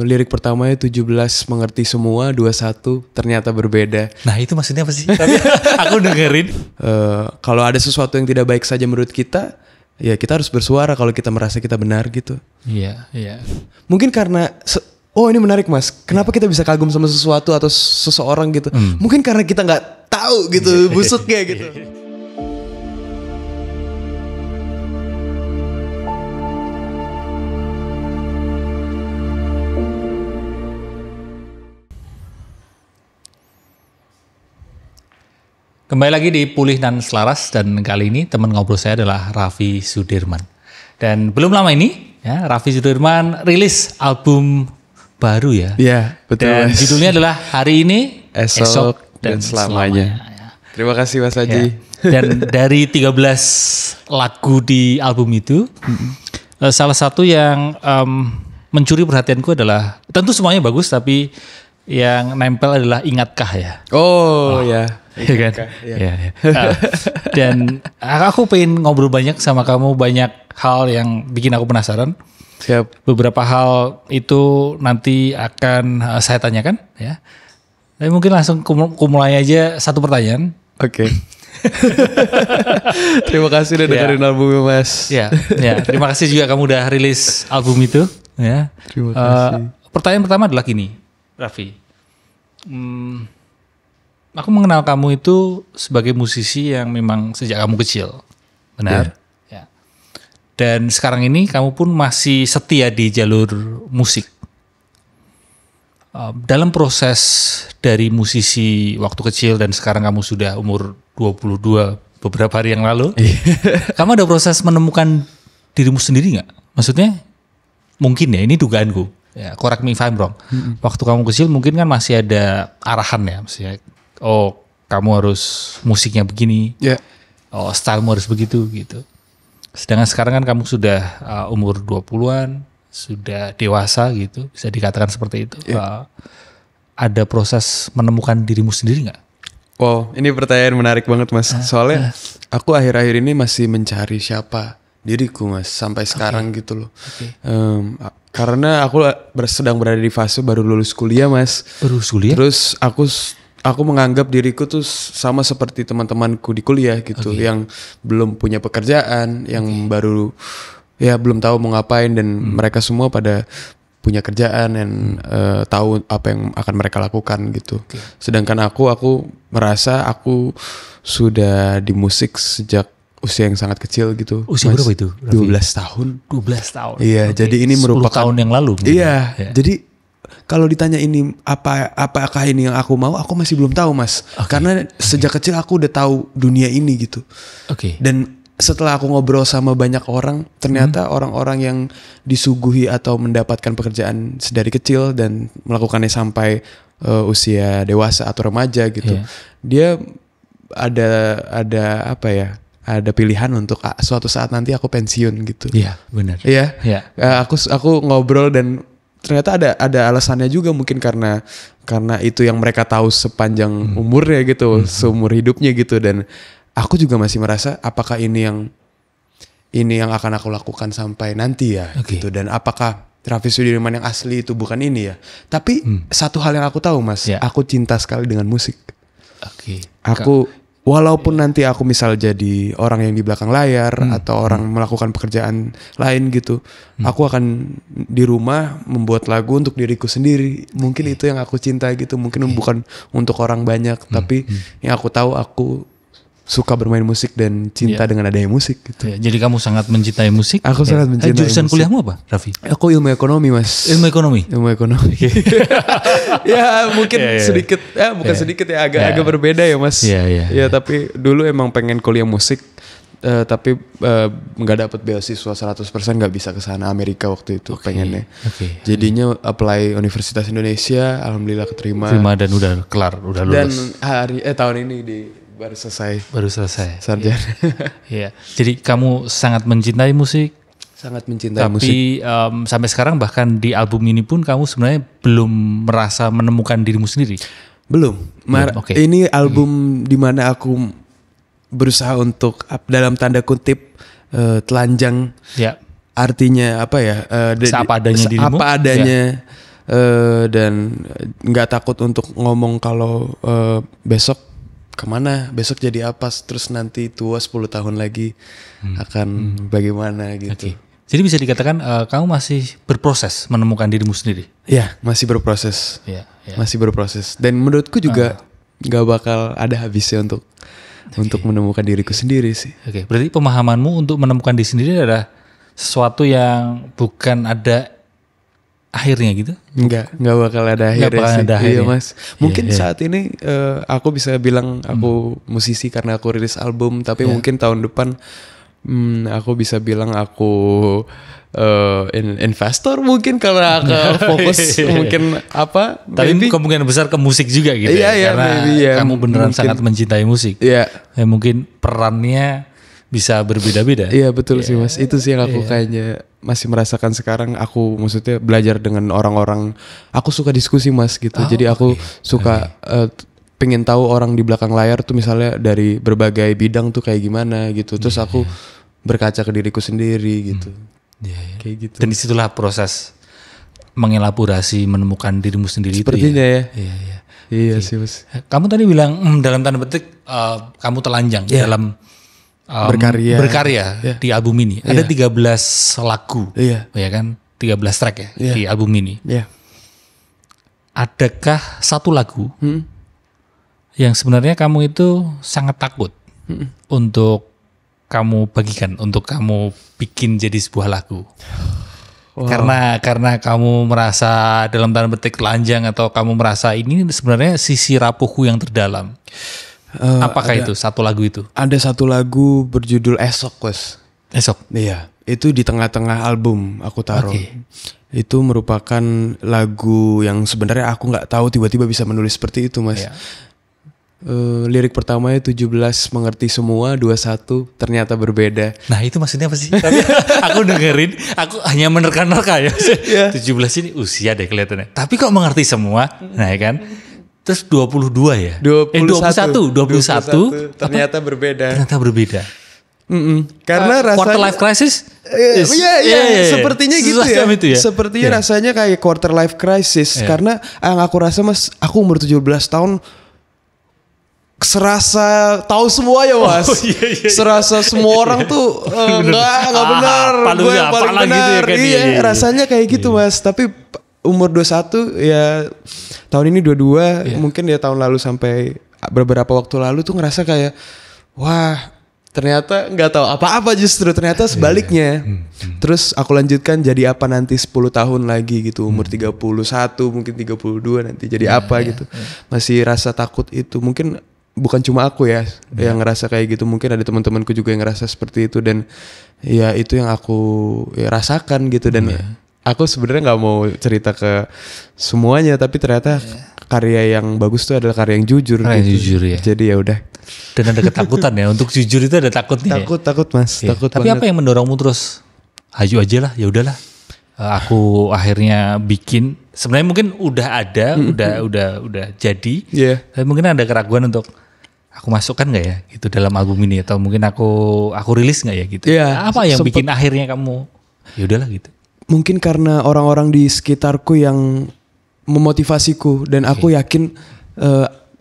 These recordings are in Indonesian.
lirik pertamanya 17 mengerti semua, 21 ternyata berbeda. Nah itu maksudnya apa sih? Tapi aku dengerin. Kalau ada sesuatu yang tidak baik saja menurut kita, ya kita harus bersuara kalau kita merasa kita benar gitu. Iya. Mungkin karena ini menarik mas. Kenapa kita bisa kagum sama sesuatu atau seseorang gitu? Mungkin karena kita nggak tahu gitu busuknya gitu. Kembali lagi di Pulih dan Selaras, dan kali ini teman ngobrol saya adalah Raffi Sudirman. Dan belum lama ini ya Raffi Sudirman rilis album baru ya. Iya, betul. Dan judulnya adalah Hari Ini, Esok dan Selamanya. Terima kasih Mas Haji. Ya. Dan dari 13 lagu di album itu, salah satu yang mencuri perhatianku adalah, tentu semuanya bagus, tapi yang nempel adalah Ingatkah ya. Ya. Iya kan? Ya. Dan aku pengen ngobrol banyak sama kamu, banyak hal yang bikin aku penasaran. Siap. Beberapa hal itu nanti akan saya tanyakan ya. Tapi mungkin langsung mulai aja satu pertanyaan. Oke. Terima kasih udah dengerin albumnya Mas. Ya. Terima kasih juga kamu udah rilis album itu ya. Terima kasih. Pertanyaan pertama adalah gini, Raffi. Aku mengenal kamu itu sebagai musisi yang memang sejak kamu kecil, benar? Ya. Dan sekarang ini kamu pun masih setia di jalur musik. Dalam proses dari musisi waktu kecil dan sekarang kamu sudah umur 22 beberapa hari yang lalu, kamu ada proses menemukan dirimu sendiri nggak? Maksudnya mungkin ya, ini dugaanku. Ya, correct me if I'm wrong. Waktu kamu kecil mungkin kan masih ada arahan ya, maksudnya kamu harus musiknya begini, stylemu harus begitu gitu. Sedangkan sekarang kan kamu sudah umur 20-an, sudah dewasa gitu, bisa dikatakan seperti itu. Ada proses menemukan dirimu sendiri nggak? Wow, ini pertanyaan menarik banget Mas. Soalnya aku akhir-akhir ini masih mencari siapa diriku Mas, sampai sekarang gitu loh. Karena aku sedang berada di fase baru lulus kuliah Mas. Baru kuliah? Terus aku menganggap diriku tuh sama seperti teman-temanku di kuliah gitu, yang belum punya pekerjaan, yang baru belum tahu mau ngapain, dan mereka semua pada punya kerjaan dan tahu apa yang akan mereka lakukan gitu. Sedangkan aku merasa aku sudah di musik sejak usia yang sangat kecil gitu. Usia berapa itu? 12 tahun. 12 tahun. Iya, jadi ini merupakan 10 tahun yang lalu. Iya, jadi kalau ditanya ini apakah ini yang aku mau, aku masih belum tahu Mas. Karena sejak kecil aku udah tahu dunia ini gitu. Dan setelah aku ngobrol sama banyak orang, ternyata orang-orang yang disuguhi atau mendapatkan pekerjaan sedari kecil dan melakukannya sampai usia dewasa atau remaja gitu, dia ada pilihan untuk suatu saat nanti aku pensiun gitu. Iya, benar. Iya. Aku ngobrol dan ternyata ada alasannya juga, mungkin karena itu yang mereka tahu sepanjang umurnya gitu, seumur hidupnya gitu. Dan aku juga masih merasa apakah ini yang akan aku lakukan sampai nanti ya gitu. Dan apakah Raffi Sudirman yang asli itu bukan ini ya. Tapi satu hal yang aku tahu Mas, aku cinta sekali dengan musik. Walaupun nanti aku misal jadi orang yang di belakang layar atau orang melakukan pekerjaan lain gitu, aku akan di rumah membuat lagu untuk diriku sendiri. Mungkin itu yang aku cinta gitu. Mungkin bukan untuk orang banyak, tapi yang aku tahu aku suka bermain musik dan cinta dengan adanya musik gitu. Jadi kamu sangat mencintai musik? Aku sangat mencintai jurusan musik. Kuliahmu apa, Raffi? Aku ilmu ekonomi Mas. Ilmu ekonomi? Ilmu ekonomi. Ya mungkin sedikit, bukan sedikit ya, agak berbeda ya Mas. Ya tapi dulu emang pengen kuliah musik, tapi nggak dapet beasiswa 100%, nggak bisa ke sana Amerika waktu itu pengennya. Jadinya apply Universitas Indonesia, alhamdulillah keterima. Dan udah kelar, udah lulus. Dan tahun ini baru selesai sarjana. Iya. Jadi kamu sangat mencintai musik. Sangat mencintai musik. Tapi sampai sekarang bahkan di album ini pun kamu sebenarnya belum merasa menemukan dirimu sendiri. Belum. Ini album di mana aku berusaha untuk dalam tanda kutip telanjang. Ya. Artinya apa ya? Seapa adanya dirimu. Apa adanya. dan nggak takut untuk ngomong kalau besok kemana, besok jadi apa, terus nanti tua 10 tahun lagi akan bagaimana gitu. Jadi bisa dikatakan kamu masih berproses menemukan dirimu sendiri. Ya, masih berproses. Masih berproses. Dan menurutku juga nggak bakal ada habisnya untuk menemukan diriku sendiri sih. Oke, berarti pemahamanmu untuk menemukan diri sendiri adalah sesuatu yang bukan ada akhirnya gitu? Nggak bakal ada akhirnya sih. Iya Mas. Mungkin saat ini aku bisa bilang aku musisi karena aku rilis album, tapi mungkin tahun depan aku bisa bilang aku investor mungkin karena aku fokus mungkin apa. Tapi kemungkinan besar ke musik juga gitu karena kamu beneran mungkin, sangat mencintai musik. Iya. Mungkin perannya bisa berbeda-beda. Iya betul sih Mas. Itu sih yang aku kayaknya masih merasakan sekarang. Aku maksudnya belajar dengan orang-orang. Aku suka diskusi Mas gitu. Jadi aku suka pengen tahu orang di belakang layar tuh misalnya dari berbagai bidang tuh kayak gimana gitu. Terus aku berkaca ke diriku sendiri gitu. Kayak gitu. Dan disitulah proses mengelaborasi menemukan dirimu sendiri. Sepertinya itu ya. Iya sih Mas. Kamu tadi bilang dalam tanda petik kamu telanjang dalam berkarya di album ini. Ada 13 lagu. Ya kan? 13 track ya di album ini. Adakah satu lagu yang sebenarnya kamu itu sangat takut untuk kamu bagikan, untuk kamu bikin jadi sebuah lagu? Wow. Karena kamu merasa dalam tanda petik telanjang atau kamu merasa ini sebenarnya sisi rapuhku yang terdalam. Apakah itu satu lagu itu? Ada satu lagu berjudul Esok, Wes. Esok? Iya, itu di tengah-tengah album aku taruh. Itu merupakan lagu yang sebenarnya aku nggak tahu tiba-tiba bisa menulis seperti itu, Mas. Lirik pertamanya 17 mengerti semua, 21 ternyata berbeda. Nah itu maksudnya apa sih? Tapi aku dengerin, aku hanya menerka-nerka ya. 17 ini usia deh kelihatannya. Tapi kok mengerti semua, nah ya kan? Terus 22 ya? 21 ternyata berbeda. Ternyata berbeda. Karena rasanya quarter life crisis. Sepertinya gitu ya. Sepertinya rasanya kayak quarter life crisis. Karena yang aku rasa Mas, aku umur 17 tahun serasa tahu semua ya Mas. Serasa semua orang tuh enggak benar. Gue yang paling benar. Rasanya kayak gitu Mas. Tapi umur 21 ya, tahun ini 22, mungkin ya tahun lalu sampai beberapa waktu lalu tuh ngerasa kayak wah, ternyata nggak tahu apa-apa, justru ternyata sebaliknya. Terus aku lanjutkan jadi apa nanti 10 tahun lagi gitu, umur 31 mungkin 32 nanti jadi apa gitu. Masih rasa takut itu. Mungkin bukan cuma aku ya yang ngerasa kayak gitu, mungkin ada teman-temanku juga yang ngerasa seperti itu, dan ya itu yang aku rasakan gitu. Dan aku sebenarnya nggak mau cerita ke semuanya, tapi ternyata karya yang bagus tuh adalah karya yang jujur. Karya gitu. Jujur ya. Jadi ya udah. Dan ada ketakutan ya untuk jujur itu ada takutnya. Takut Mas, takut tapi banget. apa yang mendorongmu terus? Ayo aja lah, ya udahlah. Aku akhirnya bikin. Sebenarnya mungkin udah ada, udah jadi. Tapi mungkin ada keraguan untuk aku masukkan nggak ya gitu dalam album ini, atau mungkin aku rilis nggak ya gitu. Apa yang bikin akhirnya kamu ya udahlah gitu? Mungkin karena orang-orang di sekitarku yang memotivasiku, dan aku yakin,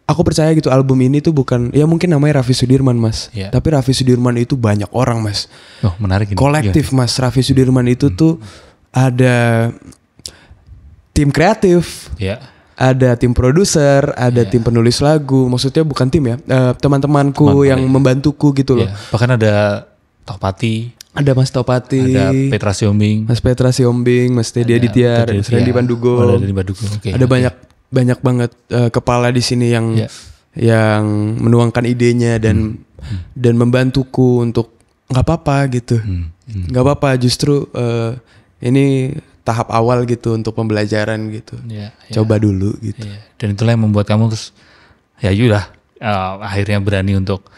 aku percaya gitu album ini tuh bukan, ya mungkin namanya Raffi Sudirman Mas, tapi Raffi Sudirman itu banyak orang Mas. Oh menarik ini. Kolektif Mas, Raffi Sudirman itu tuh ada tim kreatif, ada tim produser, ada tim penulis lagu, maksudnya bukan tim ya, teman-temanku yang membantuku gitu loh. Bahkan ada Topati. Ada Mas Topati, ada Petra Siombing, Mas Petra Siombing, Mas Teddy Aditya, Mas Randy Pandugo. Ada banyak banget kepala di sini yang menuangkan idenya dan membantuku untuk nggak apa-apa gitu, nggak apa-apa, justru ini tahap awal gitu untuk pembelajaran gitu, coba dulu gitu. Dan itulah yang membuat kamu terus ya yaudah. Akhirnya berani untuk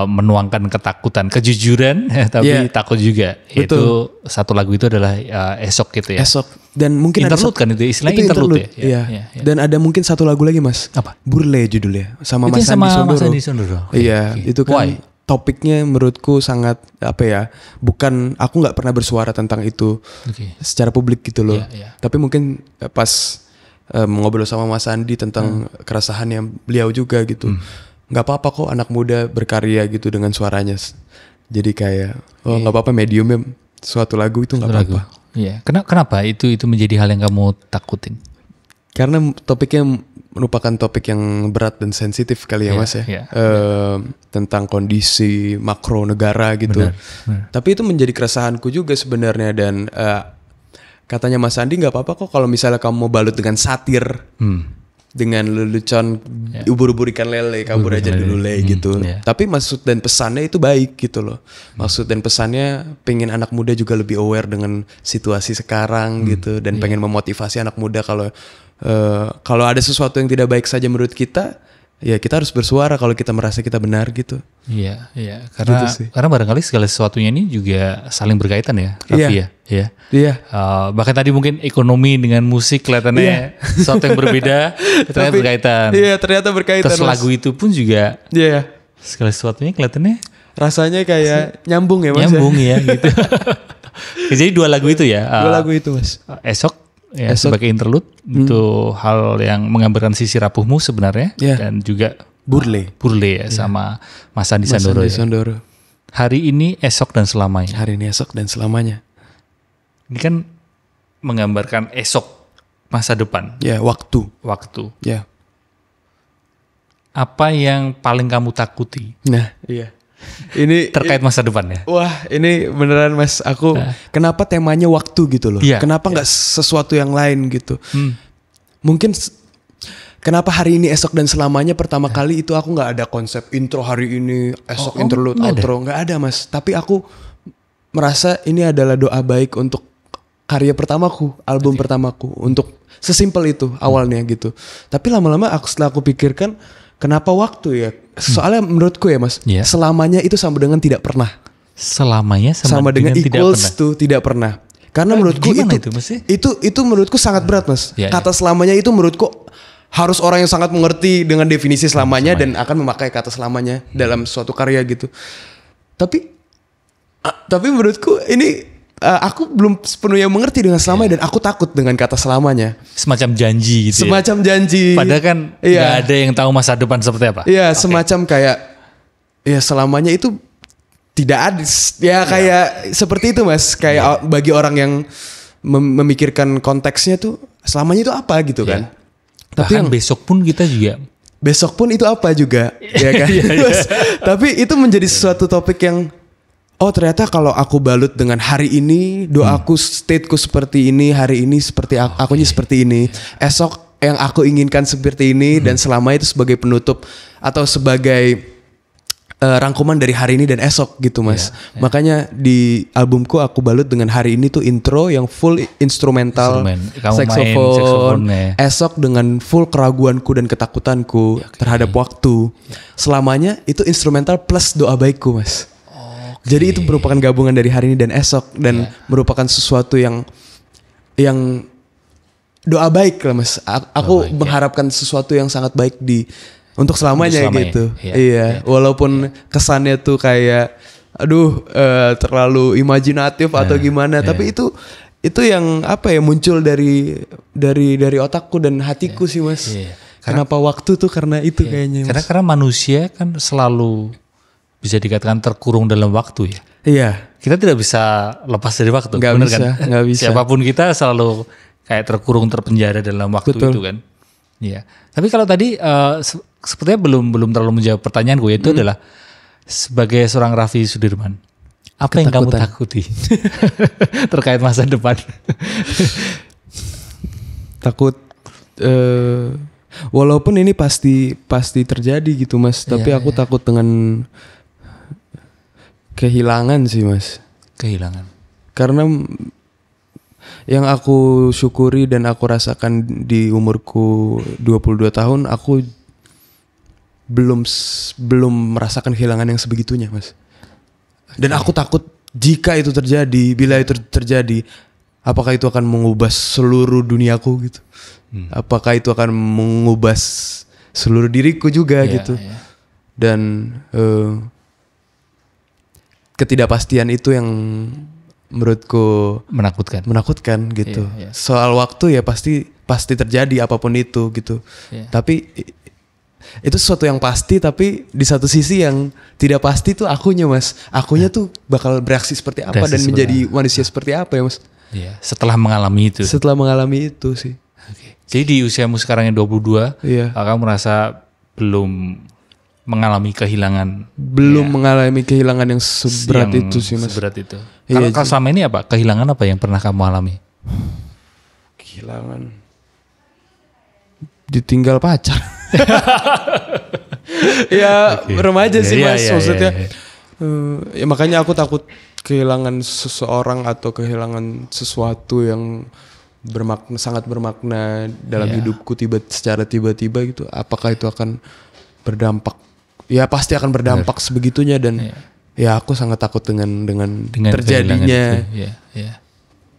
menuangkan ketakutan, kejujuran, tapi takut juga. Itu satu lagu itu adalah Esok gitu ya. Esok. Dan mungkin interlude kan itu istilahnya interlude ya. Dan ada mungkin satu lagu lagi Mas. Apa? Burle judulnya, sama itu Mas Andi Sondoro. Sondoro. Iya, itu kan. Why? topiknya menurutku sangat apa ya, bukan, aku nggak pernah bersuara tentang itu secara publik gitu loh. Tapi mungkin pas ngobrol sama Mas Andi tentang keresahannya beliau juga gitu, nggak apa-apa kok anak muda berkarya gitu dengan suaranya. Jadi kayak nggak apa-apa mediumnya suatu lagu itu nggak apa-apa. Iya. Kenapa itu menjadi hal yang kamu takutin? Karena topiknya merupakan topik yang berat dan sensitif kali ya Mas ya. Tentang kondisi makro negara gitu. Benar. Tapi itu menjadi keresahanku juga sebenarnya, dan katanya Mas Andi nggak apa-apa kok kalau misalnya kamu mau balut dengan satir. Dengan lelucon ubur-ubur ikan lele, kabur aja dulu le gitu. Tapi maksud dan pesannya itu baik gitu loh. Maksud dan pesannya pengen anak muda juga lebih aware dengan situasi sekarang gitu, dan pengen memotivasi anak muda kalau ada sesuatu yang tidak baik saja menurut kita, ya kita harus bersuara kalau kita merasa kita benar gitu. Iya. Karena barangkali segala sesuatunya ini juga saling berkaitan ya, Raffi ya. Iya. Bahkan tadi mungkin ekonomi dengan musik kelihatannya sesuatu yang berbeda, ternyata berkaitan. Iya, ternyata berkaitan. Terus lagu itu pun juga. Iya. Segala sesuatunya kelihatannya rasanya kayak nyambung ya Mas. Nyambung ya gitu. Jadi 2 lagu itu ya. 2 lagu itu Mas. Esok sebagai interlude itu hal yang menggambarkan sisi rapuhmu sebenarnya, dan juga Burle ya sama Mas Andi Sandoro. Hari ini, esok dan selamanya. Hari ini, esok dan selamanya. Ini kan menggambarkan esok, masa depan. Ya, waktu. Ya. Apa yang paling kamu takuti? Nah, iya. Ini terkait masa depan ya. Wah, ini beneran Mas, aku kenapa temanya waktu gitu loh. Kenapa nggak sesuatu yang lain gitu. Mungkin kenapa hari ini, esok dan selamanya pertama kali itu aku nggak ada konsep intro hari ini, esok interlude, outro, nggak ada Mas. Tapi aku merasa ini adalah doa baik untuk karya pertamaku, album pertamaku, untuk sesimpel itu awalnya gitu. Tapi lama-lama setelah aku pikirkan, kenapa waktu ya? Soalnya menurutku ya Mas, selamanya itu sama dengan tidak pernah. Selamanya sama dengan equals tuh tidak pernah. Karena menurutku itu menurutku sangat berat Mas. Kata selamanya itu menurutku harus orang yang sangat mengerti dengan definisi selamanya dan akan memakai kata selamanya dalam suatu karya gitu. Tapi menurutku ini aku belum sepenuhnya mengerti dengan selamanya, dan aku takut dengan kata selamanya. Semacam janji gitu. Semacam janji. Padahal kan nggak ada yang tahu masa depan seperti apa. Iya, semacam kayak selamanya itu tidak ada. Ya kayak seperti itu Mas. Kayak bagi orang yang memikirkan konteksnya tuh selamanya itu apa gitu kan. Tapi besok pun kita juga. Besok pun itu apa juga, ya kan. Tapi itu menjadi suatu topik yang ternyata kalau aku balut dengan hari ini, doaku, stateku seperti ini, hari ini seperti akunya seperti ini, esok yang aku inginkan seperti ini, dan selama itu sebagai penutup atau sebagai rangkuman dari hari ini dan esok gitu Mas. Makanya di albumku aku balut dengan hari ini tuh intro yang full instrumental, saxophone, esok dengan full keraguanku dan ketakutanku terhadap waktu. Selamanya itu instrumental plus doa baikku Mas. Jadi itu merupakan gabungan dari hari ini dan esok, dan merupakan sesuatu yang doa baik lah Mas. Aku mengharapkan sesuatu yang sangat baik untuk selamanya gitu. Iya. Walaupun kesannya tuh kayak terlalu imajinatif atau gimana, tapi itu yang apa ya, muncul dari otakku dan hatiku sih Mas. Kenapa waktu tuh karena itu kayaknya Mas. Karena manusia kan selalu bisa dikatakan terkurung dalam waktu ya. Iya. Kita tidak bisa lepas dari waktu. Gak bisa. Siapapun kita selalu kayak terkurung, terpenjara dalam waktu. Betul. Itu kan. Iya. Tapi kalau tadi sepertinya belum terlalu menjawab pertanyaanku, yaitu adalah sebagai seorang Raffi Sudirman, apa yang kamu takuti terkait masa depan? Takut. Walaupun ini pasti terjadi gitu Mas, tapi aku takut dengan kehilangan sih Mas. Kehilangan. Karena yang aku syukuri dan aku rasakan di umurku 22 tahun, aku belum merasakan kehilangan yang sebegitunya Mas. Dan aku takut jika itu terjadi, bila itu terjadi, apakah itu akan mengubah seluruh duniaku gitu. Apakah itu akan mengubah seluruh diriku juga gitu. Dan ketidakpastian itu yang menurutku menakutkan gitu. Iya. Soal waktu ya pasti terjadi apapun itu gitu. Iya. Tapi itu sesuatu yang pasti, tapi di satu sisi yang tidak pasti tuh akunya, Mas. Akunya tuh bakal bereaksi seperti apa dan menjadi manusia seperti apa ya, Mas? Iya, setelah mengalami itu. Setelah mengalami itu sih. Oke. Jadi di usiamu sekarang yang 22, Iya. kamu merasa belum mengalami kehilangan. Mengalami kehilangan yang seberat itu sih, Mas. Seberat itu. Iya, Kalau selama ini apa? Kehilangan apa yang pernah kamu alami? Kehilangan ditinggal pacar. Ya remaja sih, Mas. Maksudnya ya makanya aku takut kehilangan seseorang atau kehilangan sesuatu yang sangat bermakna dalam hidupku secara tiba-tiba gitu. Apakah itu akan berdampak? Ya pasti akan berdampak sebegitunya dan ya aku sangat takut dengan terjadinya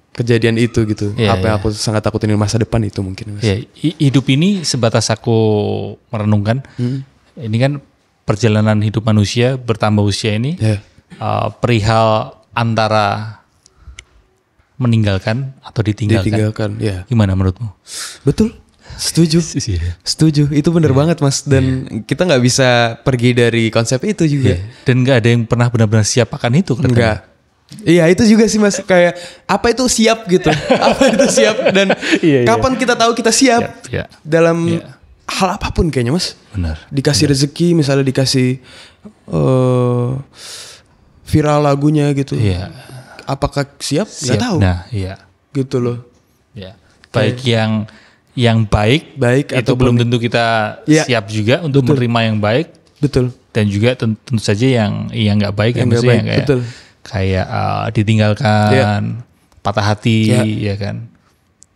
kejadian itu gitu. Apa yang aku sangat takutin di masa depan itu mungkin, Mas. Ya, hidup ini sebatas aku merenungkan. Ini kan perjalanan hidup manusia bertambah usia ini. Perihal antara meninggalkan atau ditinggalkan. Ya. Gimana menurutmu? Betul. Setuju. Itu benar banget, Mas. Dan kita nggak bisa pergi dari konsep itu juga. Dan nggak ada yang pernah benar-benar siap akan itu. Enggak. Iya itu juga sih, Mas. Kayak apa itu siap gitu. Apa itu siap dan kapan kita tahu kita siap dalam hal apapun kayaknya, Mas. Benar. Dikasih rezeki, misalnya dikasih viral lagunya gitu. Apakah siap? Nggak tahu. Nah, gitu loh. Ya. Baik yang baik itu belum tentu kita siap juga untuk menerima yang baik. Betul. Dan juga tentu saja yang nggak baik, yang kayak kayak ditinggalkan, patah hati, ya kan.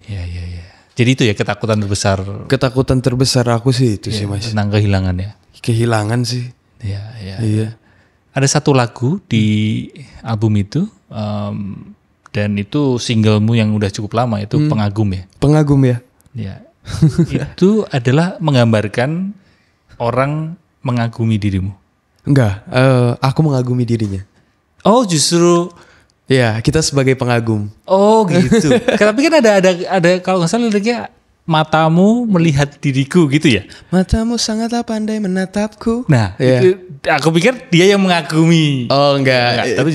Ya. Jadi itu ya ketakutan terbesar. Ketakutan terbesar aku sih itu sih, Mas. Tentang kehilangan ya. Kehilangan sih. Iya. Ada satu lagu di album itu, dan itu singlemu yang udah cukup lama itu Pengagum ya. Pengagum ya. Ya. Itu adalah menggambarkan orang mengagumi dirimu. Enggak, aku mengagumi dirinya. Oh, justru ya, kita sebagai pengagum. Oh, gitu. Tapi kan ada kalau nggak salah liriknya matamu melihat diriku gitu ya. Matamu sangatlah pandai menatapku. Nah, itu, aku pikir dia yang mengagumi. Oh, enggak. Tapi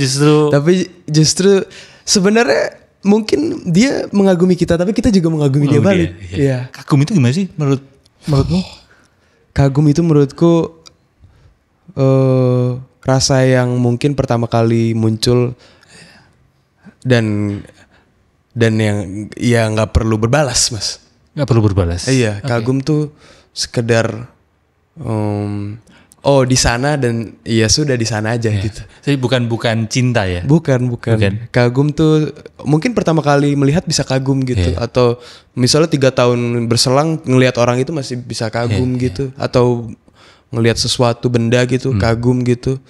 justru sebenarnya mungkin dia mengagumi kita, tapi kita juga mengagumi dia balik. Iya. Kagum itu gimana sih menurutmu? Kagum itu menurutku rasa yang mungkin pertama kali muncul dan yang ya nggak perlu berbalas, Mas. Nggak perlu berbalas. Iya, kagum tuh sekedar di sana dan ya sudah di sana aja gitu. Jadi bukan cinta ya? Bukan. Kagum tuh mungkin pertama kali melihat bisa kagum gitu, atau misalnya 3 tahun berselang ngelihat orang itu masih bisa kagum gitu, atau ngelihat sesuatu benda gitu kagum gitu.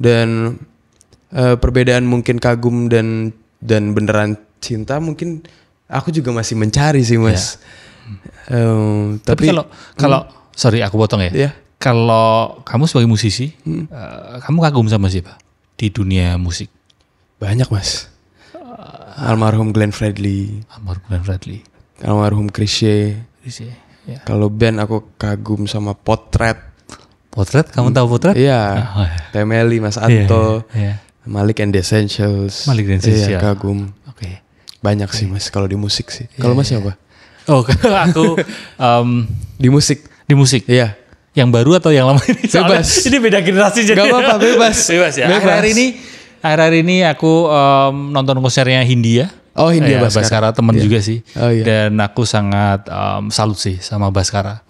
Dan perbedaan mungkin kagum dan beneran cinta mungkin aku juga masih mencari sih, Mas. Tapi kalau sorry aku potong ya. Yeah. Kalau kamu sebagai musisi, kamu kagum sama siapa di dunia musik? Banyak, Mas. Almarhum Glenn Fredly. Almarhum Chrisye. Ya. Kalau band aku kagum sama Potret. Potret? Kamu tahu Potret? Iya. Temeli, Mas Anto. Malik and the Essentials. Iya, kagum. Oke. Banyak sih, Mas, kalau di musik sih. Kalau Mas siapa? Oh, aku di musik. Iya. Yang baru atau yang lama ini? Bebas. Ini beda generasi jadi. Gak apa-apa, bebas. Ya. Akhir-akhir ini aku nonton konsernya Hindia. Oh, Hindia Bhaskara teman juga sih. Oh, iya. Dan aku sangat salut sih sama Bhaskara.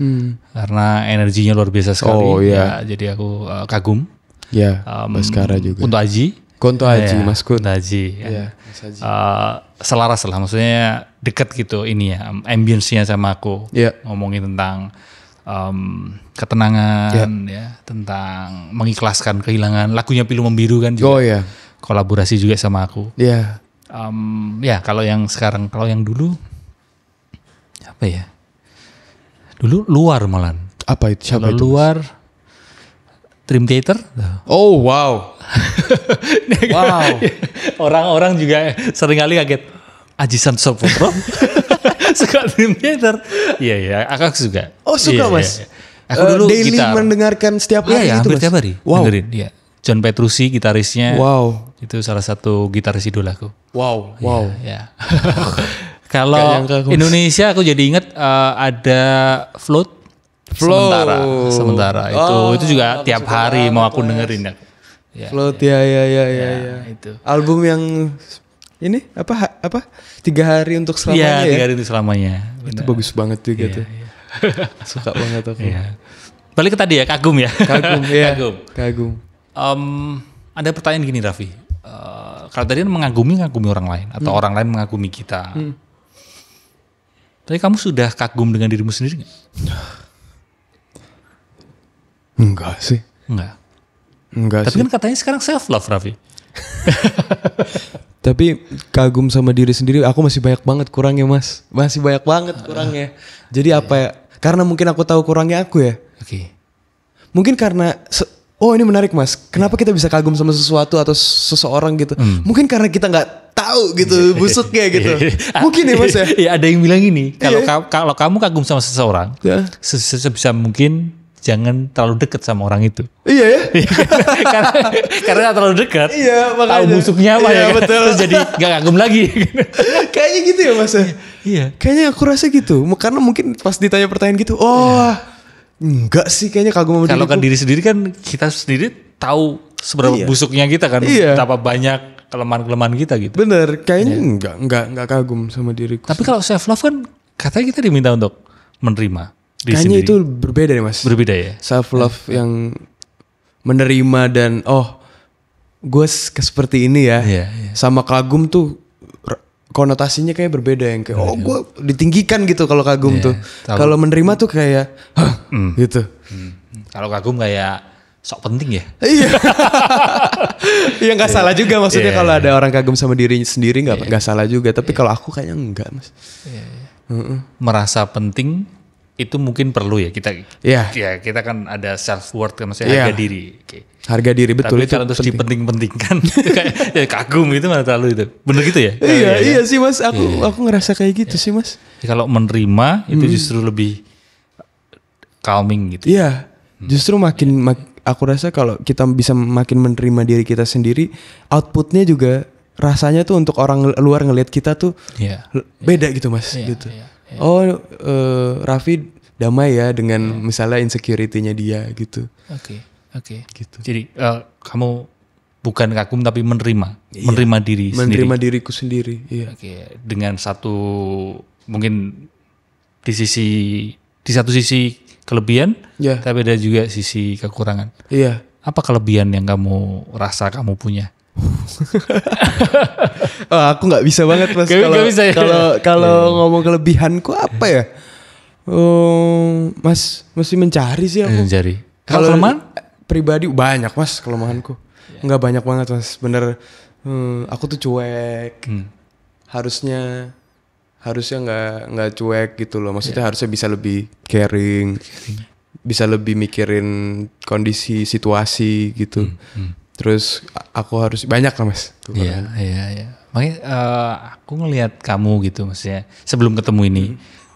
Karena energinya luar biasa sekali. Oh, iya. Ya, jadi aku kagum. Ya, Bhaskara juga. Kunto Aji, Mas Kun. Kunto Aji. Iya, selaras lah, maksudnya dekat gitu ini ya, ambience-nya sama aku. Ngomongin tentang ketenangan, tentang mengikhlaskan kehilangan. Lagunya Pilu Membiru kan juga. Kolaborasi juga sama aku. Iya. Kalau yang sekarang, kalau yang dulu apa ya? Dulu Luar malan. Apa itu? Siapa kalau itu? Luar Dream Theater. Oh wow. Wow. Orang-orang juga seringkali kaget. Aji Santoso suka Dream Theater. Iya, aku suka. Oh suka Iya, mas. iya. Aku dulu daily gitar. mendengarkan setiap hari Iya, gitu hampir mas. tiap hari. Wow. Dengerin, iya. John Petrucci gitarisnya. Wow. Itu salah satu gitaris idolaku. Wow. Wow. Ya. Kalau Gak nyangka, Indonesia aku jadi inget ada Float. Sementara itu juga tiap hari mau aku dengerin. Ya, Float ya. itu. Album yang ini apa 3 hari untuk selamanya Iya, 3 ya. hari itu selamanya. Itu bagus banget juga tuh. Iya. Suka banget aku. Iya. Balik ke tadi ya, kagum ya. Kagum ya. Kagum. Ada pertanyaan gini Raffi. Kalau tadi kan mengagumi orang lain atau orang lain mengagumi kita. Tapi kamu sudah kagum dengan dirimu sendiri nggak? Enggak sih. Enggak Tapi sih. kan katanya sekarang self love Raffi. Tapi kagum sama diri sendiri aku masih banyak banget kurangnya mas. Masih banyak banget kurangnya. Jadi apa ya? Karena mungkin aku tahu kurangnya aku ya. Oke. Mungkin karena oh ini menarik mas. Kenapa kita bisa kagum sama sesuatu atau seseorang gitu? Mungkin karena kita nggak tahu gitu busuknya gitu. Mungkin ya mas ya. Iya, ada yang bilang gini. Kalau kamu kagum sama seseorang, Ya. sebisa mungkin jangan terlalu dekat sama orang itu. Iya ya. karena terlalu dekat. Iya, makanya. Tahu busuknya apa Iya, ya kan? betul. Terus jadi gak kagum lagi. Kayaknya gitu ya mas ya. Iya. Kayaknya aku rasa gitu. Karena mungkin pas ditanya pertanyaan gitu. Oh enggak sih kayaknya kagum sama Kalau diriku. kan diri sendiri kan kita sendiri tahu seberapa Iya. busuknya kita kan. Iya. Betapa banyak kelemahan-kelemahan kita gitu. Bener. Kayaknya enggak kagum sama diriku. Tapi kalau self love kan katanya kita diminta untuk menerima diri Kayaknya sendiri. itu berbeda deh mas. Berbeda ya. Self love yang menerima dan gue seperti ini ya. Iya, iya. Sama kagum tuh konotasinya kayak berbeda yang kayak gue ditinggikan gitu kalau kagum Iya, tuh. tahu. Kalau menerima tuh kayak gitu. Kalau kagum kayak sok penting ya. Iya. Ya nggak salah juga maksudnya Iya, kalau ada orang kagum sama dirinya sendiri nggak salah juga. Tapi kalau aku kayaknya enggak mas. Merasa penting itu mungkin perlu ya kita. Iya. Ya kita kan ada self worth kan maksudnya Iya. harga diri. Oke. Harga diri betul Tapi itu kalau terus penting. dipenting-pentingkan kayak ya kagum itu malah terlalu itu. Bener gitu ya? Iya sih mas. Aku ngerasa kayak gitu sih mas. Ya, kalau menerima itu justru lebih calming gitu. Iya. Justru aku rasa kalau kita bisa makin menerima diri kita sendiri, outputnya juga rasanya tuh untuk orang luar ngelihat kita tuh Iya. beda gitu mas. Gitu. Oh Raffi damai ya dengan misalnya insecurity-nya dia gitu. Oke. Gitu. Jadi kamu bukan kagum tapi menerima diri sendiri. Menerima diriku sendiri. Iya. Oke, dengan satu mungkin di satu sisi kelebihan, Ya. tapi ada juga sisi kekurangan. Iya. Apa kelebihan yang kamu rasa kamu punya? Aku nggak bisa banget mas. Nggak bisa ya? Kalau ngomong kelebihanku apa ya? Mas mesti mencari sih aku. Jari. Kalau Kalau kelemahan? pribadi banyak mas kelemahanku. Nggak banyak banget mas. Bener. Aku tuh cuek. Harusnya nggak cuek gitu loh. Maksudnya harusnya bisa lebih caring. Bisa lebih mikirin kondisi situasi gitu. Terus aku harus banyak lah mas. Iya. Makanya aku ngelihat kamu gitu maksudnya sebelum ketemu ini,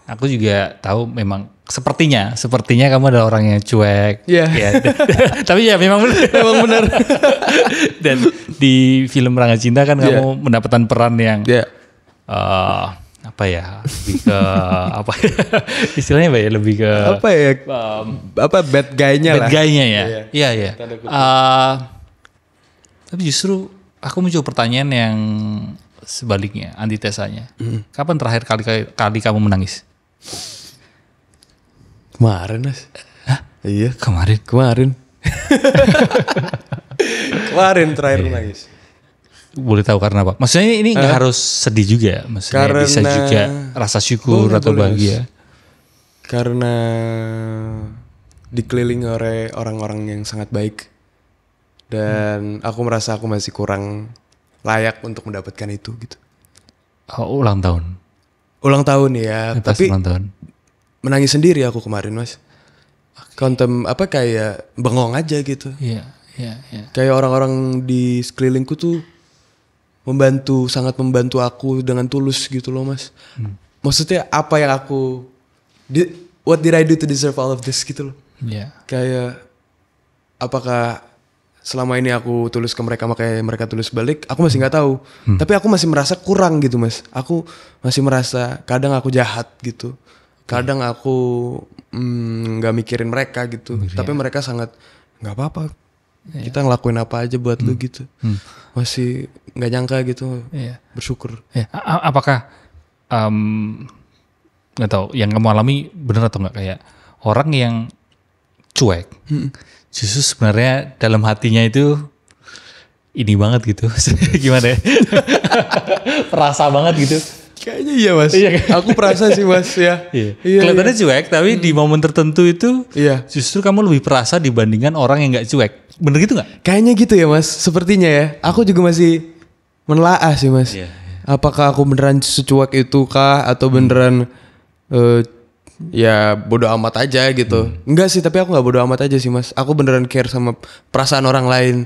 aku juga tahu memang sepertinya kamu adalah orang yang cuek. Iya. Ya. Tapi ya memang benar. Emang bener. Dan di film Rangga Cinta kan kamu mendapatkan peran yang Ya. apa ya? Lebih ke apa? Istilahnya apa ya? Lebih ke Apa ya? Apa bad guy-nya lah. bad guy-nya ya. Iya. Iya. Tapi justru aku muncul pertanyaan yang sebaliknya, antitesanya. Kapan terakhir kali kamu menangis? Kemarin mas. Hah? Iya. Kemarin. Kemarin terakhir nangis. Boleh tahu karena apa? Maksudnya ini nggak harus sedih juga, maksudnya bisa Karena- juga rasa syukur atau Boleh, bahagia. Karena dikelilingi oleh orang-orang yang sangat baik. Dan aku merasa aku masih kurang layak untuk mendapatkan itu gitu. Oh, ulang tahun. Ulang tahun ya, Pas tapi ulang tahun. menangis sendiri aku kemarin mas. Kayak bengong aja gitu. Iya. Kayak orang-orang di sekelilingku tuh sangat membantu aku dengan tulus gitu loh mas. Maksudnya apa yang what did I do to deserve all of this gitu loh. Iya. Kayak apakah selama ini aku tulus ke mereka makanya mereka tulus balik, aku masih nggak tahu. Tapi aku masih merasa kurang gitu mas. Aku masih merasa kadang aku jahat gitu. Kadang aku nggak mikirin mereka gitu. Tapi mereka sangat nggak apa-apa. Kita ngelakuin apa aja buat lu gitu. Masih nggak nyangka gitu. Bersyukur. Apakah nggak tahu yang kamu alami benar atau nggak, kayak orang yang cuek justru sebenarnya dalam hatinya itu ini banget gitu. Gimana ya? Perasa banget gitu. Kayaknya iya mas. Aku perasa sih mas ya. Kelihatannya cuek tapi di momen tertentu itu justru kamu lebih perasa dibandingkan orang yang nggak cuek. Bener gitu nggak? Kayaknya gitu ya mas. Sepertinya ya. Aku juga masih menelaah sih mas. Apakah aku beneran secuek itu kah atau beneran ya bodo amat aja gitu. Enggak sih, tapi aku nggak bodo amat aja sih mas. Aku beneran care sama perasaan orang lain.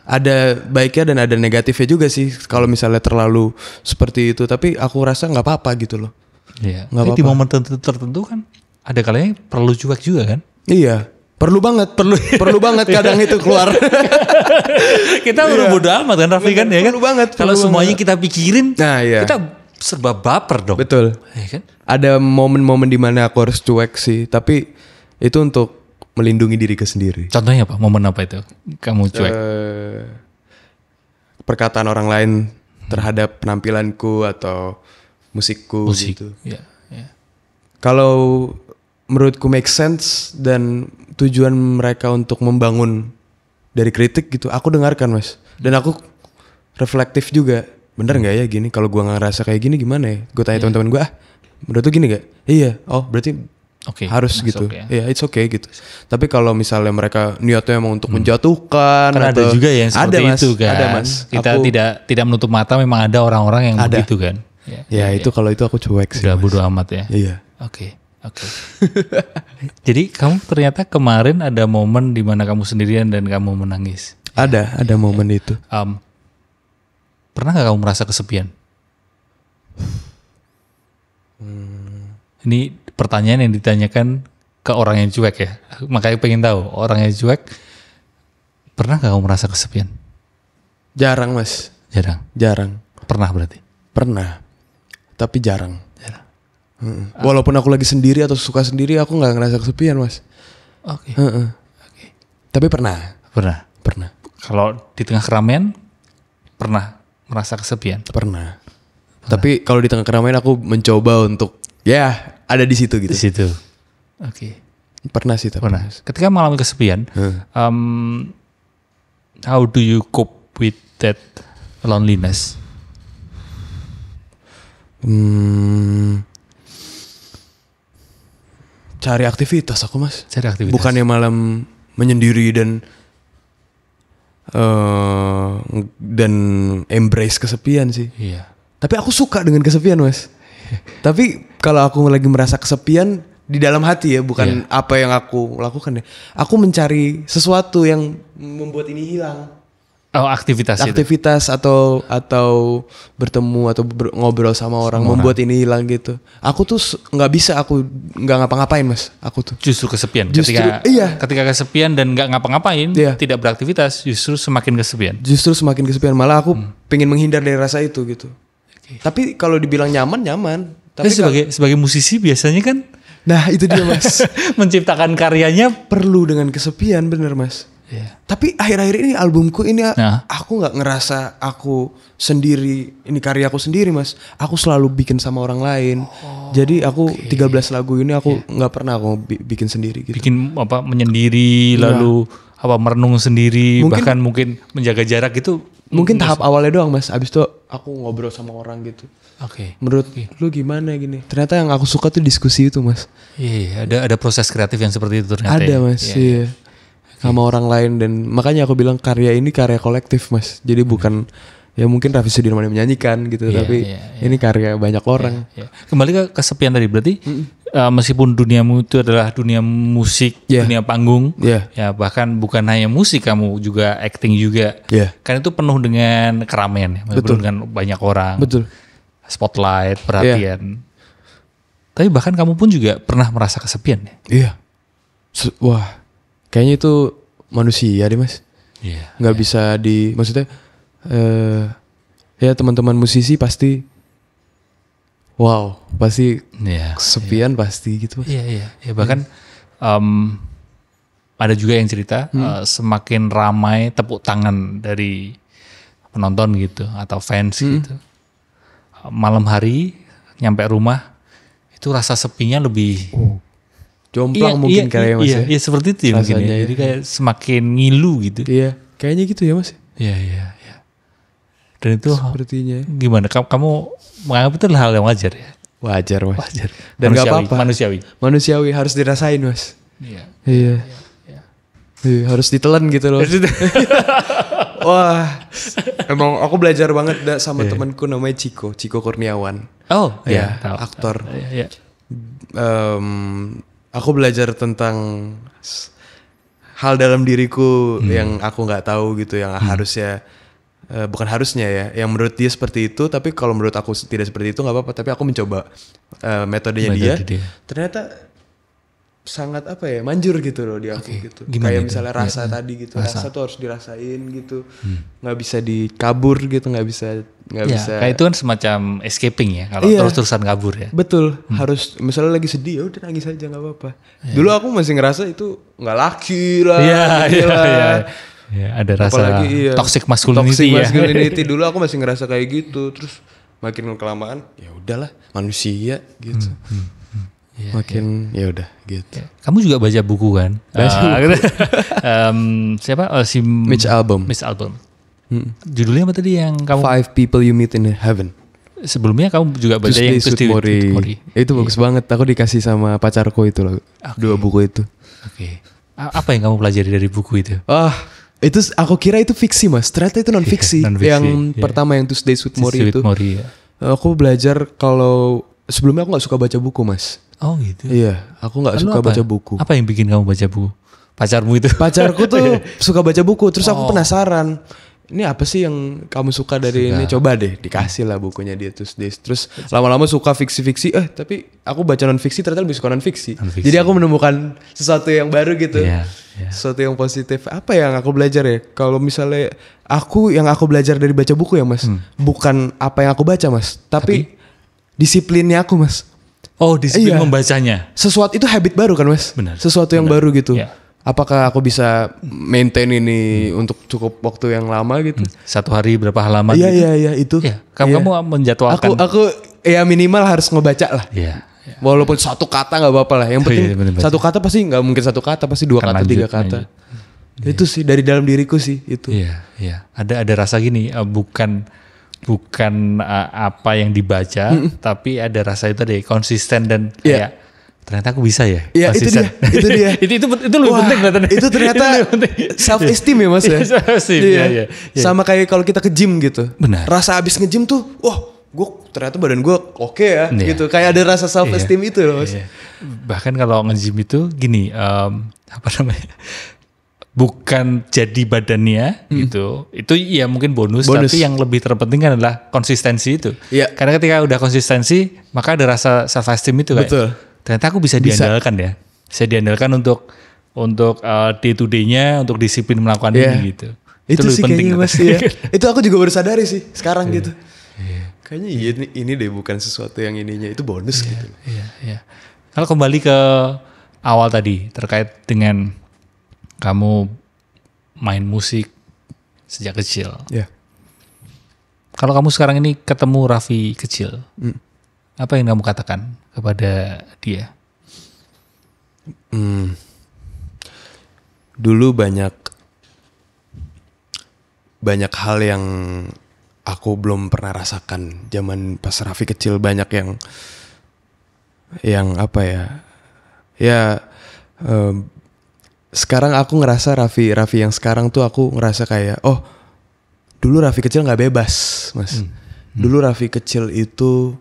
Ada baiknya dan ada negatifnya juga sih kalau misalnya terlalu seperti itu. Tapi aku rasa nggak apa-apa gitu loh. Nggak apa-apa. Di momen tertentu kan ada kalanya perlu cuek juga kan? Iya, perlu banget kadang itu keluar. Kita udah bodo amat kan Raffi kan ya kan? Perlu banget. Kalau semuanya kita pikirin, kita serba baper dong. Betul. Ya kan? Ada momen-momen di mana aku harus cuek sih, tapi itu untuk melindungi diriku sendiri. Contohnya apa? Momen apa itu? Kamu cuek? Perkataan orang lain terhadap penampilanku atau musikku gitu. Ya. Kalau menurutku make sense dan tujuan mereka untuk membangun dari kritik gitu, aku dengarkan mas. Dan aku reflektif juga. Bener nggak ya gini? Kalau gue nggak ngerasa kayak gini gimana ya? Gue tanya teman-teman gue, menurut tuh gini gak? Iya. Oh berarti harus gitu. Iya, it's okay gitu. Tapi kalau misalnya mereka niatnya emang untuk menjatuhkan, kan ada juga yang seperti itu kan. Ada mas. Kita tidak menutup mata, memang ada orang-orang yang begitu kan. Itu kalau itu aku cuek sih. Udah bodo amat ya. Iya. Oke. Jadi kamu ternyata kemarin ada momen di mana kamu sendirian dan kamu menangis. Ada momen itu. Pernah gak kamu merasa kesepian? Ini pertanyaan yang ditanyakan ke orang yang cuek ya. Makanya pengen tahu, orang yang cuek, pernah gak kamu merasa kesepian? Jarang mas. Jarang. Pernah berarti? Pernah. Tapi jarang. Walaupun aku lagi sendiri atau suka sendiri, aku gak ngerasa kesepian mas. Oke. Tapi pernah. Kalau di tengah keramaian, pernah merasa kesepian? Pernah. Tapi kalau di tengah keramaian aku mencoba untuk ada di situ gitu. Di situ. Oke. Pernah sih tapi. Pernah. Ketika mengalami kesepian, how do you cope with that loneliness? Cari aktivitas aku mas. Cari aktivitas. Bukannya malam menyendiri dan embrace kesepian sih. Iya. Tapi aku suka dengan kesepian mas. Tapi kalau aku lagi merasa kesepian di dalam hati ya, bukan apa yang aku lakukan ya. Aku mencari sesuatu yang membuat ini hilang. Oh, aktivitas atau bertemu atau ngobrol sama orang membuat ini hilang gitu. Aku tuh nggak ngapa-ngapain mas. Aku tuh justru kesepian. Ketika kesepian dan nggak ngapa-ngapain, tidak beraktivitas, justru semakin kesepian. Malah aku pengen menghindar dari rasa itu gitu. Tapi kalau dibilang nyaman. Tapi sebagai musisi biasanya kan, nah itu dia mas. Menciptakan karyanya perlu dengan kesepian, bener mas. Tapi akhir-akhir ini albumku ini aku nggak ngerasa aku sendiri, ini karyaku sendiri mas. Aku selalu bikin sama orang lain. Jadi aku 13 lagu ini aku nggak pernah aku bikin sendiri gitu. Bikin menyendiri lalu merenung sendiri, bahkan mungkin menjaga jarak gitu. Mungkin tahap awalnya doang mas. Abis itu aku ngobrol sama orang gitu. Menurut lu gimana gini? Ternyata yang aku suka tuh diskusi itu mas. Iya, ada proses kreatif yang seperti itu ternyata. Ada mas. Sama orang lain, dan makanya aku bilang karya ini karya kolektif mas. Jadi bukan ya mungkin Raffi Sudirman yang menyanyikan gitu, Iya, tapi iya, ini karya banyak orang. Ya. Kembali ke kesepian tadi berarti meskipun duniamu itu adalah dunia musik, Yeah. dunia panggung, Yeah. ya bahkan bukan hanya musik, kamu juga acting juga, Yeah. kan itu penuh dengan keramaian, ya, penuh dengan banyak orang, Betul. spotlight, perhatian. Tapi bahkan kamu pun juga pernah merasa kesepian ya? Iya. Wah, kayaknya itu manusia deh Mas. Iya. Nggak bisa maksudnya ya teman-teman musisi pasti pasti Iya. kesepian pasti gitu Mas. Iya. Ya, bahkan ada juga yang cerita semakin ramai tepuk tangan dari penonton gitu atau fans gitu. Malam hari nyampe rumah itu rasa sepinya lebih Jomplang mungkin kayaknya Mas. Iya, seperti itu ya mungkin ya. Rasanya, Jadi kayak semakin ngilu gitu. Iya, kayaknya gitu ya Mas. Iya. Dan itu Sepertinya. gimana? Kamu menganggap itu hal yang wajar ya? Wajar Mas. Wajar. Dan nggak apa-apa. Manusiawi. Manusiawi harus dirasain Mas. Iya. Iya. Iya, harus ditelan gitu loh. Wah, emang aku belajar banget sama temanku namanya Ciko Kurniawan. Oh, Ya, tahu. aktor. Iya. Aku belajar tentang hal dalam diriku yang aku nggak tahu gitu, yang harusnya bukan harusnya ya, yang menurut dia seperti itu, tapi kalau menurut aku tidak seperti itu nggak apa-apa. Tapi aku mencoba metodenya dia. Ternyata sangat manjur gitu loh di aku gitu. Gimana Kayak itu? misalnya rasa tadi gitu, rasa tuh harus dirasain gitu, nggak bisa dikabur gitu, nggak bisa. Kayak itu kan semacam escaping ya, kalau terus-terusan kabur ya. Betul, harus misalnya lagi sedih ya udah nangis aja nggak apa-apa. Dulu aku masih ngerasa itu nggak laki lah. Iya. Ya, ada rasa Apalagi, toxic masculinity ya. Toxic masculinity dulu aku masih ngerasa kayak gitu, terus makin kelamaan ya udahlah manusia gitu. Makin ya udah gitu. Kamu juga baca buku kan? Siapa? Si Mitch Albom. Judulnya apa tadi yang kamu? 5 People You Meet in Heaven. Sebelumnya kamu juga baca yang Tuesdays with Morrie. Itu bagus banget. Aku dikasih sama pacarku itu loh. 2 buku itu. Oke. Apa yang kamu pelajari dari buku itu? Itu aku kira itu fiksi Mas. Ternyata itu non fiksi. Yang pertama yang Tuesdays with Morrie itu. Aku belajar kalau sebelumnya aku nggak suka baca buku Mas. Oh gitu. Iya, aku nggak suka baca buku. Apa yang bikin kamu baca buku? Pacarmu itu? Pacarku tuh suka baca buku, terus aku penasaran. Ini apa sih yang kamu suka dari ini? Coba deh, dikasih lah bukunya dia terus lama-lama suka fiksi-fiksi. Tapi aku baca non fiksi ternyata lebih suka non fiksi. Jadi aku menemukan sesuatu yang baru gitu, sesuatu yang positif. Apa yang aku belajar ya? Kalau misalnya yang aku belajar dari baca buku ya Mas, bukan apa yang aku baca Mas, tapi disiplinnya aku Mas. Oh, disiplin membacanya. Sesuatu itu habit baru kan Mas? Benar. Sesuatu yang baru gitu. Ya. Apakah aku bisa maintain ini untuk cukup waktu yang lama gitu? 1 hari berapa halaman? Iya itu. Ya, kamu menjadwalkan. Aku ya minimal harus ngebaca lah. Iya. Walaupun 1 kata nggak apa-apa lah. Yang penting 1 kata pasti nggak mungkin 1 kata, pasti 2 kata, 3 kata. Itu sih dari dalam diriku sih itu. Iya. Ada rasa gini, bukan apa yang dibaca, tapi ada rasa itu deh konsisten dan kayak ternyata aku bisa ya. Iya itu dia. itu lebih penting katanya. Itu ternyata self esteem ya Mas ya. Iya. Sama kayak kalau kita ke gym gitu. Benar. Rasa abis nge-gym tuh, ternyata badan gue oke ya gitu. Kayak ada rasa self esteem itu loh Mas. Bahkan kalau nge-gym itu gini, bukan jadi badannya gitu. Itu ya mungkin bonus, tapi yang lebih terpenting kan adalah konsistensi itu. Iya. Karena ketika udah konsistensi, maka ada rasa self esteem itu kayak. Betul. Ternyata aku bisa diandalkan ya. Bisa diandalkan untuk day to day-nya, untuk disiplin melakukan ini gitu. Itu lebih sih penting kayaknya Mas ya. Itu aku juga baru sadari sih sekarang gitu. Kayaknya ini deh bukan sesuatu yang ininya, itu bonus gitu. Iya. Kalau kembali ke awal tadi terkait dengan kamu main musik sejak kecil. Iya. Kalau kamu sekarang ini ketemu Raffi kecil, apa yang kamu katakan kepada dia? Dulu banyak hal yang aku belum pernah rasakan zaman pas Raffi kecil. Banyak yang apa ya sekarang aku ngerasa Raffi yang sekarang tuh aku ngerasa kayak dulu Raffi kecil nggak bebas, Mas. Dulu Raffi kecil itu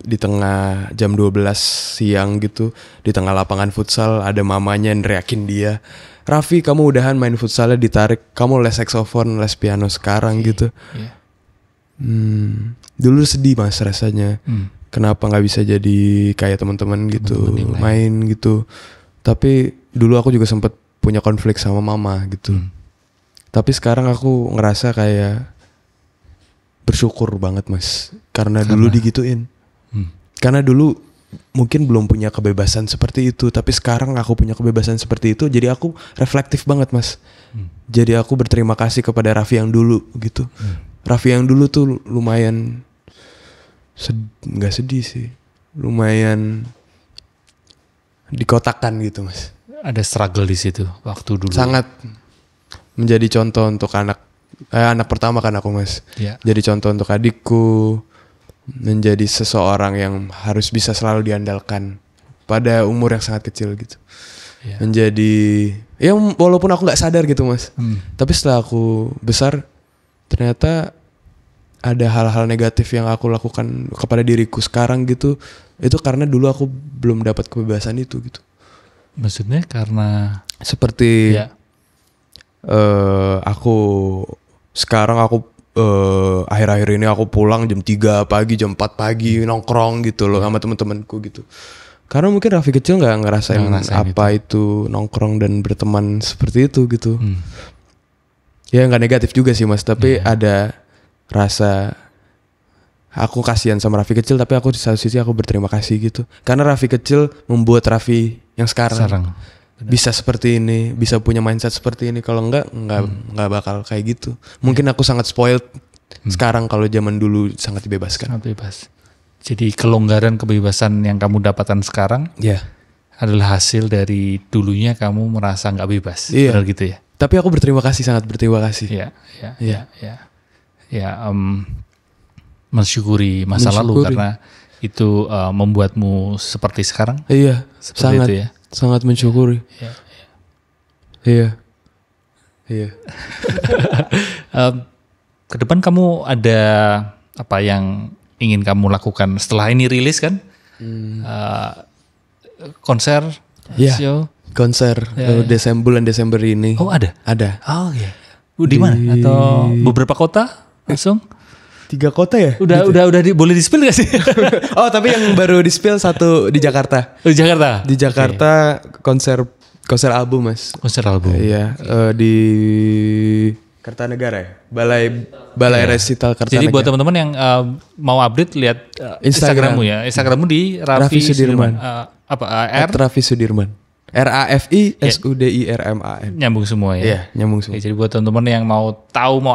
di tengah jam 12 siang gitu, di tengah lapangan futsal ada mamanya neriakin dia, Raffi kamu udahan main futsalnya, ditarik, kamu les saksofon, les piano sekarang gitu. Dulu sedih Mas rasanya, kenapa nggak bisa jadi kayak teman-teman gitu, main gitu. Tapi dulu aku juga sempat punya konflik sama mama gitu. Tapi sekarang aku ngerasa kayak bersyukur banget Mas, karena dulu digituin. Karena dulu mungkin belum punya kebebasan seperti itu, tapi sekarang aku punya kebebasan seperti itu, jadi aku reflektif banget Mas. Jadi aku berterima kasih kepada Raffi yang dulu gitu. Raffi yang dulu tuh lumayan nggak sedih sih, lumayan dikotakkan gitu Mas. Ada struggle di situ waktu dulu. Sangat menjadi contoh untuk anak pertama kan aku Mas. Jadi contoh untuk adikku, menjadi seseorang yang harus bisa selalu diandalkan pada umur yang sangat kecil gitu. Menjadi, ya walaupun aku nggak sadar gitu Mas, tapi setelah aku besar ternyata ada hal-hal negatif yang aku lakukan kepada diriku sekarang gitu, itu karena dulu aku belum dapat kebebasan itu gitu. Maksudnya karena seperti aku sekarang akhir-akhir ini aku pulang jam 3 pagi, jam 4 pagi nongkrong gitu loh sama teman-temanku gitu. Karena mungkin Raffi kecil nggak ngerasain apa itu nongkrong dan berteman seperti itu gitu. Ya nggak negatif juga sih Mas, tapi ada rasa aku kasihan sama Raffi kecil, tapi aku di satu sisi aku berterima kasih gitu. Karena Raffi kecil membuat Raffi yang sekarang bisa seperti ini, bisa punya mindset seperti ini. Kalau enggak bakal kayak gitu. Mungkin aku sangat spoiled sekarang, kalau zaman dulu sangat dibebaskan. Sangat bebas. Jadi kelonggaran kebebasan yang kamu dapatkan sekarang adalah hasil dari dulunya kamu merasa nggak bebas. Benar gitu ya. Tapi aku berterima kasih, sangat berterima kasih. Mensyukuri masa lalu karena itu membuatmu seperti sekarang. Iya, seperti sangat. Itu ya. Sangat mensyukuri. Iya. Ke depan kamu ada apa yang ingin kamu lakukan setelah ini rilis kan? Konser, show, konser bulan Desember ini. Oh ada? Ada. Oh iya. Di mana? Atau beberapa kota langsung? 3 kota ya? Udah boleh di-spill gak sih? Oh tapi yang baru di-spill 1 di Jakarta. Di Jakarta? Di Jakarta konser album Mas. Konser album. Iya, di Kertanegara ya? Balai Resital Kertanegara. Jadi buat teman-teman yang mau update lihat Instagrammu ya. Instagrammu di Raffi Sudirman. Raffi Sudirman. RAFFI SUDIRMAN. Nyambung semua ya? Iya, nyambung semua. Jadi buat teman-teman yang mau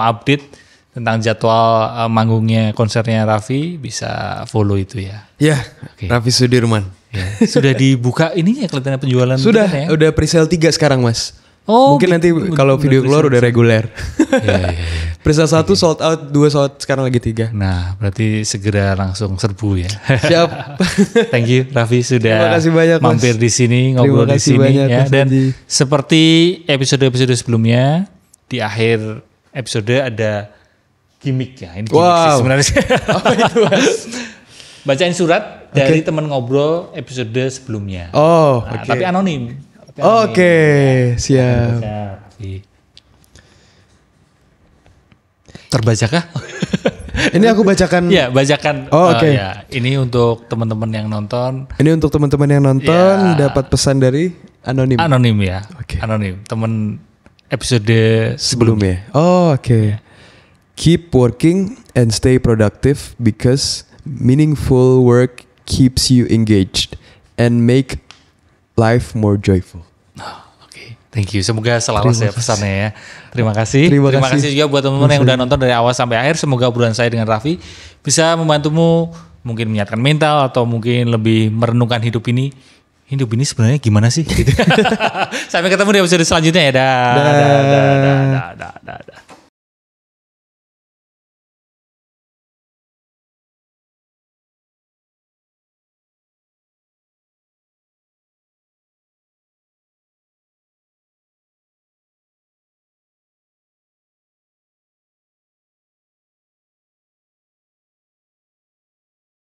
update tentang jadwal manggungnya konsernya Raffi, bisa follow itu ya. Iya, Raffi Sudirman. Ya. Sudah dibuka ininya kelihatannya penjualan. Sudah, ya? Udah presale 3 sekarang Mas. Oh, mungkin nanti kalau video keluar udah reguler. Ya. Presale 1 sold out, 2 sold out, sekarang lagi 3. Nah, berarti segera langsung serbu ya. Siap. Thank you Raffi sudah banyak, mampir di sini, ngobrol di sini banyak, ya. Dan seperti episode-episode sebelumnya, di akhir episode ada gimmick ya. Ini gimmick sih sebenarnya. Apa itu Mas? Bacain surat dari teman ngobrol episode sebelumnya. Tapi anonim. Siap. Terbacakah? Ini aku bacakan. Ya, bacakan. Ya. Ini untuk teman-teman yang nonton. Dapat pesan dari anonim. Anonim ya. Anonim. Teman episode sebelumnya. Keep working and stay productive because meaningful work keeps you engaged and make life more joyful. Thank you. Semoga selaras ya pesannya ya. Terima kasih. Terima kasih juga buat teman-teman yang udah nonton dari awal sampai akhir. Semoga obrolan saya dengan Raffi bisa membantumu mungkin menyehatkan mental atau mungkin lebih merenungkan hidup ini. Hidup ini sebenarnya gimana sih? Sampai ketemu di episode selanjutnya ya. Dah.